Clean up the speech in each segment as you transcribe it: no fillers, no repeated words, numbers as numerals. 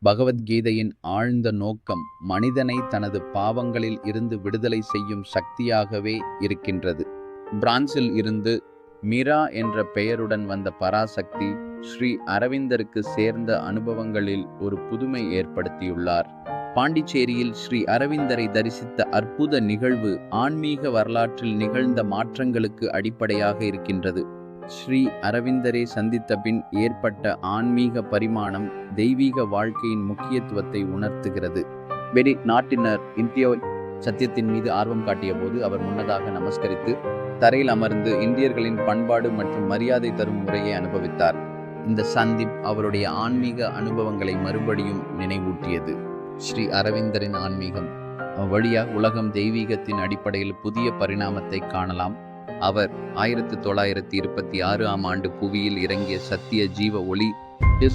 பகவத்கீதையின் ஆழ்ந்த நோக்கம் மனிதனை தனது பாவங்களில் இருந்து விடுதலை செய்யும் சக்தியாகவே இருக்கின்றது. பிரான்சில் இருந்து மீரா என்ற பெயருடன் வந்த பராசக்தி ஸ்ரீ அரவிந்தருக்கு சேர்ந்த அனுபவங்களில் ஒரு புதுமை ஏற்படுத்தியுள்ளார். பாண்டிச்சேரியில் ஸ்ரீ அரவிந்தரை தரிசித்த அற்புத நிகழ்வு ஆன்மீக வரலாற்றில் நிகழ்ந்த மாற்றங்களுக்கு அடிப்படையாக இருக்கின்றது. ஸ்ரீ அரவிந்தரை சந்தித்த பின் ஏற்பட்ட ஆன்மீக பரிமாணம் தெய்வீக வாழ்க்கையின் முக்கியத்துவத்தை உணர்த்துகிறது. வெளி நாட்டினர் இந்திய சத்தியத்தின் மீது ஆர்வம் காட்டிய போது அவர் முன்னதாக நமஸ்கரித்து தரையில் அமர்ந்து இந்தியர்களின் பண்பாடு மற்றும் மரியாதை தரும் முறையை அனுபவித்தார். இந்த சந்திப் அவருடைய ஆன்மீக அனுபவங்களை மறுபடியும் நினைவூட்டியது. ஸ்ரீ அரவிந்தரின் ஆன்மீகம் வழியாக உலகம் தெய்வீகத்தின் அடிப்படையில் புதிய பரிணாமத்தை காணலாம். அவர் 1926ஆம் ஆண்டு புவியில் இறங்கிய சத்திய ஜீவ ஒளி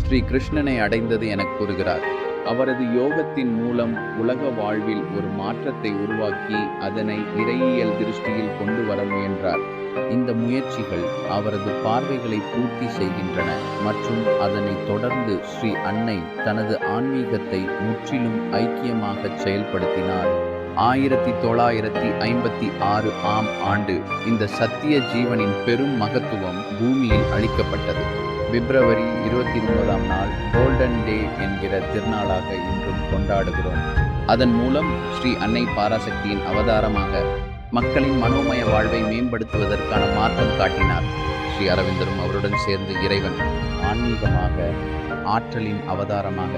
ஸ்ரீ கிருஷ்ணனை அடைந்தது என கூறுகிறார். அவரது யோகத்தின் மூலம் உலக வாழ்வில் ஒரு மாற்றத்தை உருவாக்கி அதனை இறையியல் திருஷ்டியில் கொண்டு வர முயன்றார். இந்த முயற்சிகள் அவரது பார்வைகளை பூர்த்தி செய்கின்றன மற்றும் அதனை தொடர்ந்து ஸ்ரீ அன்னை தனது ஆன்மீகத்தை முற்றிலும் ஐக்கியமாக செயல்படுத்தினார். 1956ஆம் ஆண்டு இந்த சத்திய ஜீவனின் பெரும் மகத்துவம் பூமியில் அளிக்கப்பட்டது. பிப்ரவரி 29ஆம் நாள் கோல்டன் டே என்கிற திருநாளாக இன்றும் கொண்டாடுகிறோம். அதன் மூலம் ஸ்ரீ அன்னை பராசக்தியின் அவதாரமாக மக்களின் மனோமய வாழ்வை மேம்படுத்துவதற்கான மார்க்கம் காட்டினார். ஸ்ரீ அரவிந்தரும் அவருடன் சேர்ந்து இறைவன் ஆன்மீகமாக ஆற்றலின் அவதாரமாக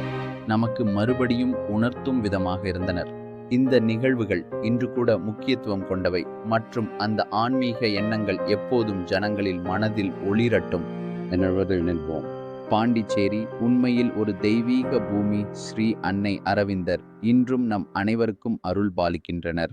நமக்கு மறுபடியும் உணர்த்தும் விதமாக இருந்தனர். இந்த நிகழ்வுகள் இன்று கூட முக்கியத்துவம் கொண்டவை மற்றும் அந்த ஆன்மீக எண்ணங்கள் எப்போதும் ஜனங்களில் மனதில் ஒளிரட்டும் என்பதை நினைப்போம். பாண்டிச்சேரி உண்மையில் ஒரு தெய்வீக பூமி. ஸ்ரீ அன்னை அரவிந்தர் இன்றும் நம் அனைவருக்கும் அருள் பாலிக்கின்றனர்.